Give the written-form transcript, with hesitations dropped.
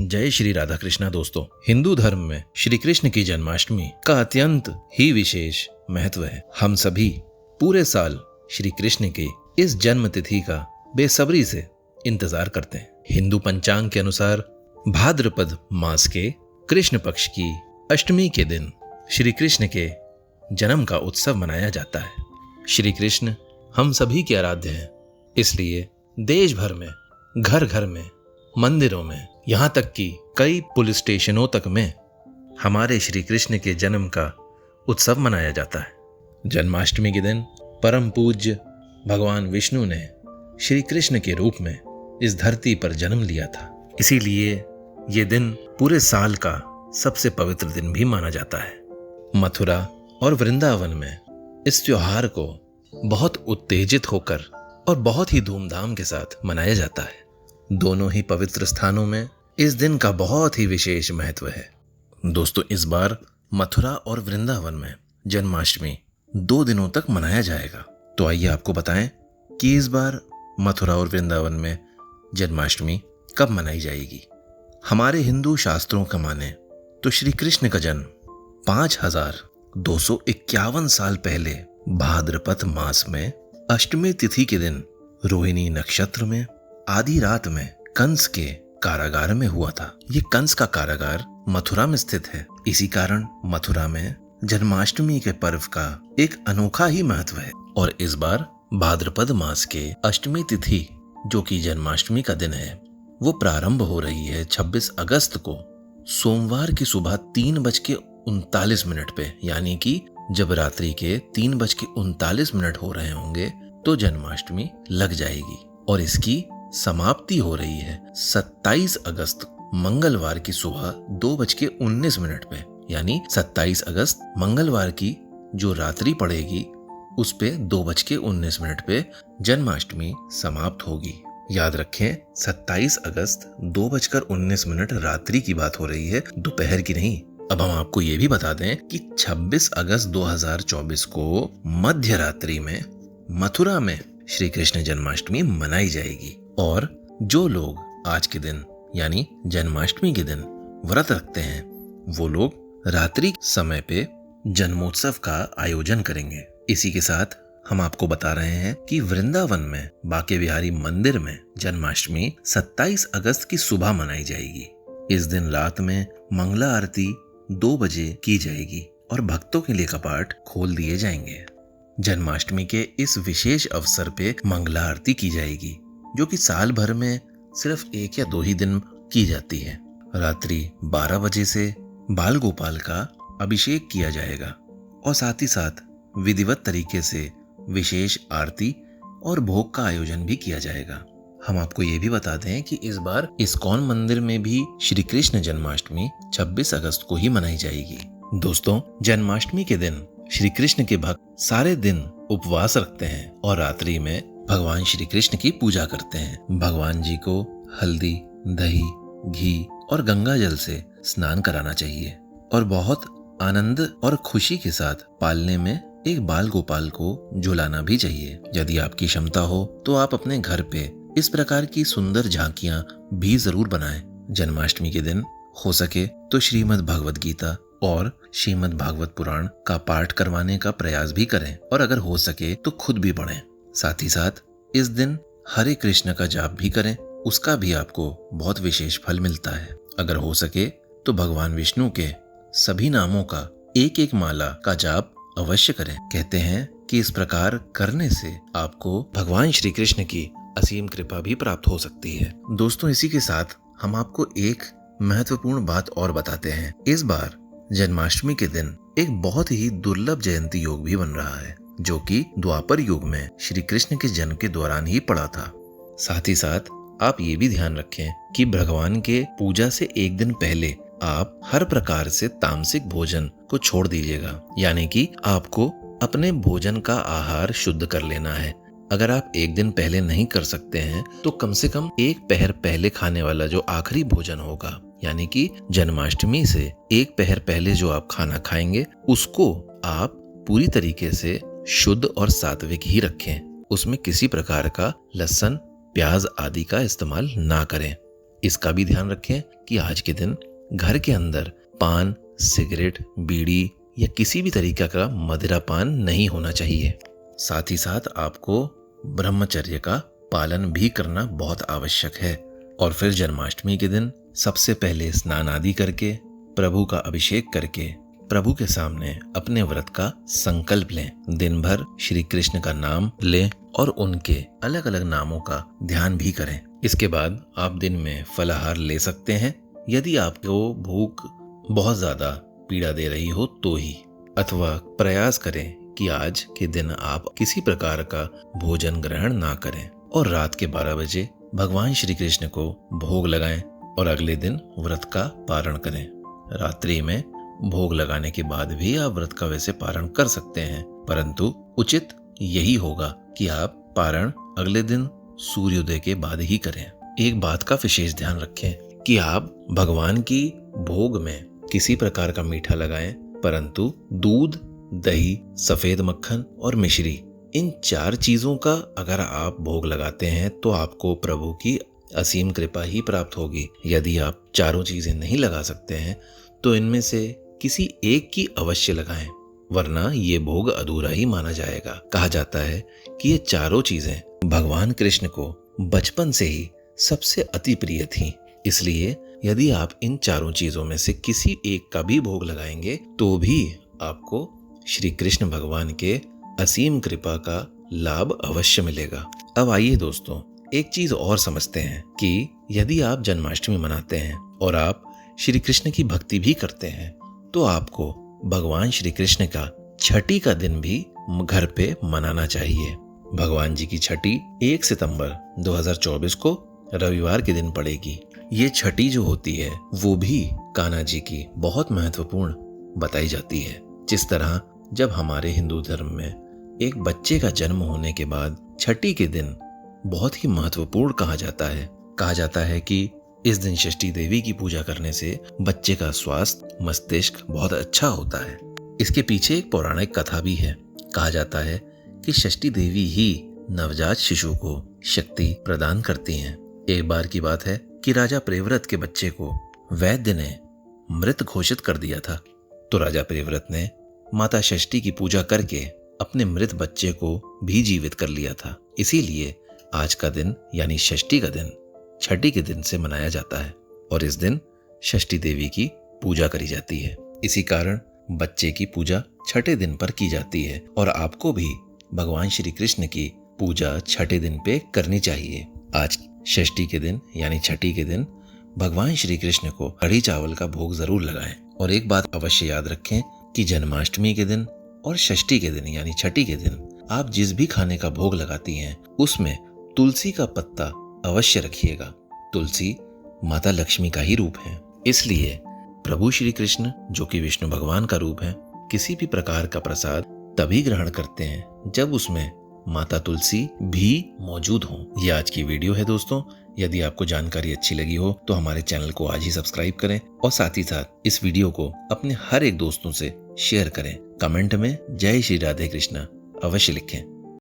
जय श्री राधा कृष्णा। दोस्तों, हिंदू धर्म में श्री कृष्ण की जन्माष्टमी का अत्यंत ही विशेष महत्व है। हम सभी पूरे साल श्री कृष्ण की इस जन्म तिथि का बेसब्री से इंतजार करते हैं। हिंदू पंचांग के अनुसार भाद्रपद मास के कृष्ण पक्ष की अष्टमी के दिन श्री कृष्ण के जन्म का उत्सव मनाया जाता है। श्री कृष्ण हम सभी के आराध्य हैं, इसलिए देश भर में, घर घर में, मंदिरों में, यहाँ तक कि कई पुलिस स्टेशनों तक में हमारे श्री कृष्ण के जन्म का उत्सव मनाया जाता है। जन्माष्टमी के दिन परम पूज्य भगवान विष्णु ने श्री कृष्ण के रूप में इस धरती पर जन्म लिया था, इसीलिए ये दिन पूरे साल का सबसे पवित्र दिन भी माना जाता है। मथुरा और वृंदावन में इस त्योहार को बहुत उत्तेजित होकर और बहुत ही धूमधाम के साथ मनाया जाता है। दोनों ही पवित्र स्थानों में इस दिन का बहुत ही विशेष महत्व है। दोस्तों, इस बार मथुरा और वृंदावन में जन्माष्टमी 2 दिनों तक मनाया जाएगा। तो आइए आपको बताएं कि इस बार मथुरा और वृंदावन में जन्माष्टमी कब मनाई जाएगी। हमारे हिंदू शास्त्रों का माने तो श्री कृष्ण का जन्म 5251 साल पहले भाद्रपद मास में अष्टमी तिथि के दिन रोहिणी नक्षत्र में आधी रात में कंस के कारागार में हुआ था। ये कंस का कारागार मथुरा में स्थित है। इसी कारण मथुरा में जन्माष्टमी के पर्व का एक अनोखा ही महत्व है। और इस बार भाद्रपद मास के अष्टमी तिथि, जो कि जन्माष्टमी का दिन है, वो प्रारंभ हो रही है 26 अगस्त को सोमवार की सुबह 3:39 पे, यानी कि जब रात्रि के 3:39 हो रहे होंगे तो जन्माष्टमी लग जाएगी। और इसकी समाप्ति हो रही है 27 अगस्त मंगलवार की सुबह 2:19 पे, यानी 27 अगस्त मंगलवार की जो रात्रि पड़ेगी उस पे 2:19 पे जन्माष्टमी समाप्त होगी। याद रखें, 27 अगस्त 2:19 रात्रि की बात हो रही है, दोपहर की नहीं। अब हम आपको ये भी बता दें कि 26 अगस्त 2024 को मध्य रात्रि में मथुरा में श्री कृष्ण जन्माष्टमी मनाई जाएगी। और जो लोग आज के दिन यानी जन्माष्टमी के दिन व्रत रखते हैं, वो लोग रात्रि समय पे जन्मोत्सव का आयोजन करेंगे। इसी के साथ हम आपको बता रहे हैं कि वृंदावन में बांके बिहारी मंदिर में जन्माष्टमी 27 अगस्त की सुबह मनाई जाएगी। इस दिन रात में मंगला आरती 2 बजे की जाएगी और भक्तों के लिए कपाट खोल दिए जाएंगे। जन्माष्टमी के इस विशेष अवसर पे मंगला आरती की जाएगी, जो कि साल भर में सिर्फ 1 या 2 ही दिन की जाती है। रात्रि 12 बजे से बाल गोपाल का अभिषेक किया जाएगा और साथ ही साथ विधिवत तरीके से विशेष आरती और भोग का आयोजन भी किया जाएगा। हम आपको ये भी बता दें कि इस बार इस्कॉन मंदिर में भी श्री कृष्ण जन्माष्टमी 26 अगस्त को ही मनाई जाएगी। दोस्तों, जन्माष्टमी के दिन श्री कृष्ण के भक्त सारे दिन उपवास रखते हैं और रात्रि में भगवान श्री कृष्ण की पूजा करते हैं। भगवान जी को हल्दी, दही, घी और गंगा जल से स्नान कराना चाहिए और बहुत आनंद और खुशी के साथ पालने में एक बाल गोपाल को झुलाना भी चाहिए। यदि आपकी क्षमता हो तो आप अपने घर पे इस प्रकार की सुंदर झांकियां भी जरूर बनाएं। जन्माष्टमी के दिन हो सके तो श्रीमद् भगवत गीता और श्रीमद् भागवत पुराण का पाठ करवाने का प्रयास भी करें और अगर हो सके तो खुद भी पढ़ें। साथ ही साथ इस दिन हरे कृष्ण का जाप भी करें, उसका भी आपको बहुत विशेष फल मिलता है। अगर हो सके तो भगवान विष्णु के सभी नामों का एक माला का जाप अवश्य करें। कहते हैं कि इस प्रकार करने से आपको भगवान श्री कृष्ण की असीम कृपा भी प्राप्त हो सकती है। दोस्तों, इसी के साथ हम आपको एक महत्वपूर्ण बात और बताते हैं। इस बार जन्माष्टमी के दिन एक बहुत ही दुर्लभ जयंती योग भी बन रहा है, जो कि द्वापर युग में श्री कृष्ण के जन्म के दौरान ही पड़ा था। साथ ही साथ आप ये भी ध्यान रखें कि भगवान के पूजा से एक दिन पहले आप हर प्रकार से तामसिक भोजन को छोड़ दीजिएगा, यानी कि आपको अपने भोजन का आहार शुद्ध कर लेना है। अगर आप एक दिन पहले नहीं कर सकते हैं तो कम से कम 1 पहर पहले खाने वाला जो आखिरी भोजन होगा, यानी कि जन्माष्टमी से 1 पहर पहले जो आप खाना खाएंगे, उसको आप पूरी तरीके से शुद्ध और सात्विक ही रखें। उसमें किसी प्रकार का लहसुन, प्याज आदि का इस्तेमाल ना करें। इसका भी ध्यान रखें कि आज के दिन घर के अंदर पान, सिगरेट, बीड़ी या किसी भी तरीका का मदिरा पान नहीं होना चाहिए। साथ ही साथ आपको ब्रह्मचर्य का पालन भी करना बहुत आवश्यक है। और फिर जन्माष्टमी के दिन सबसे पहले स्नान आदि करके प्रभु का अभिषेक करके प्रभु के सामने अपने व्रत का संकल्प लें। दिन भर श्री कृष्ण का नाम लें और उनके अलग अलग नामों का ध्यान भी करें। इसके बाद आप दिन में फलाहार ले सकते हैं, यदि आपको भूख बहुत ज्यादा पीड़ा दे रही हो तो ही, अथवा प्रयास करें कि आज के दिन आप किसी प्रकार का भोजन ग्रहण ना करें और रात के 12 बजे भगवान श्री कृष्ण को भोग लगाएं और अगले दिन व्रत का पारण करें। रात्रि में भोग लगाने के बाद भी आप व्रत का वैसे पारण कर सकते हैं, परंतु उचित यही होगा कि आप पारण अगले दिन सूर्योदय के बाद ही करें। एक बात का विशेष ध्यान रखें कि आप भगवान की भोग में किसी प्रकार का मीठा लगाएं, परंतु दूध, दही, सफेद मक्खन और मिश्री, इन 4 चीजों का अगर आप भोग लगाते हैं तो आपको प्रभु की असीम कृपा ही प्राप्त होगी। यदि आप चारों चीजें नहीं लगा सकते हैं तो इनमें से किसी एक की अवश्य लगाएं, वरना ये भोग अधूरा ही माना जाएगा। कहा जाता है कि ये चारों चीजें भगवान कृष्ण को बचपन से ही सबसे अति प्रिय थी, इसलिए यदि आप इन चारों चीजों में से किसी एक का भी भोग लगाएंगे तो भी आपको श्री कृष्ण भगवान के असीम कृपा का लाभ अवश्य मिलेगा। अब आइए दोस्तों, एक चीज और समझते हैं कि यदि आप जन्माष्टमी मनाते हैं और आप श्री कृष्ण की भक्ति भी करते हैं तो आपको भगवान श्री कृष्ण का छठी का दिन भी घर पे मनाना चाहिए। भगवान जी की छठी 1 सितंबर 2024 को रविवार के दिन पड़ेगी। ये छठी जो होती है वो भी कान्हा जी की बहुत महत्वपूर्ण बताई जाती है। जिस तरह जब हमारे हिंदू धर्म में एक बच्चे का जन्म होने के बाद छठी के दिन बहुत ही महत्वपूर्ण कहा जाता है कि इस दिन षष्ठी देवी की पूजा करने से बच्चे का स्वास्थ्य, मस्तिष्क बहुत अच्छा होता है। इसके पीछे एक पौराणिक कथा भी है। कहा जाता है कि षष्ठी देवी ही नवजात शिशु को शक्ति प्रदान करती हैं। एक बार की बात है कि राजा प्रियव्रत के बच्चे को वैद्य ने मृत घोषित कर दिया था, तो राजा प्रियव्रत ने माता षष्ठी की पूजा करके अपने मृत बच्चे को भी जीवित कर लिया था। इसीलिए आज का दिन यानी षष्ठी का दिन छठी के दिन से मनाया जाता है और इस दिन षष्ठी देवी की पूजा करी जाती है। इसी कारण बच्चे की पूजा छठे दिन पर की जाती है और आपको भी भगवान श्री कृष्ण की पूजा छठे दिन पे करनी चाहिए। आज षष्ठी के दिन यानी छठी के दिन भगवान श्री कृष्ण को कढ़ी चावल का भोग जरूर लगाएं। और एक बात अवश्य याद रखें कि जन्माष्टमी के दिन और षष्ठी के दिन यानी छठी के दिन आप जिस भी खाने का भोग लगाती हैं उसमें तुलसी का पत्ता अवश्य रखिएगा। तुलसी माता लक्ष्मी का ही रूप है, इसलिए प्रभु श्री कृष्ण जो कि विष्णु भगवान का रूप है, किसी भी प्रकार का प्रसाद तभी ग्रहण करते हैं जब उसमें माता तुलसी भी मौजूद हो। ये आज की वीडियो है दोस्तों। यदि आपको जानकारी अच्छी लगी हो तो हमारे चैनल को आज ही सब्सक्राइब करें और साथ ही साथ इस वीडियो को अपने हर एक दोस्तों से शेयर करें। कमेंट में जय श्री राधे कृष्णा अवश्य लिखें।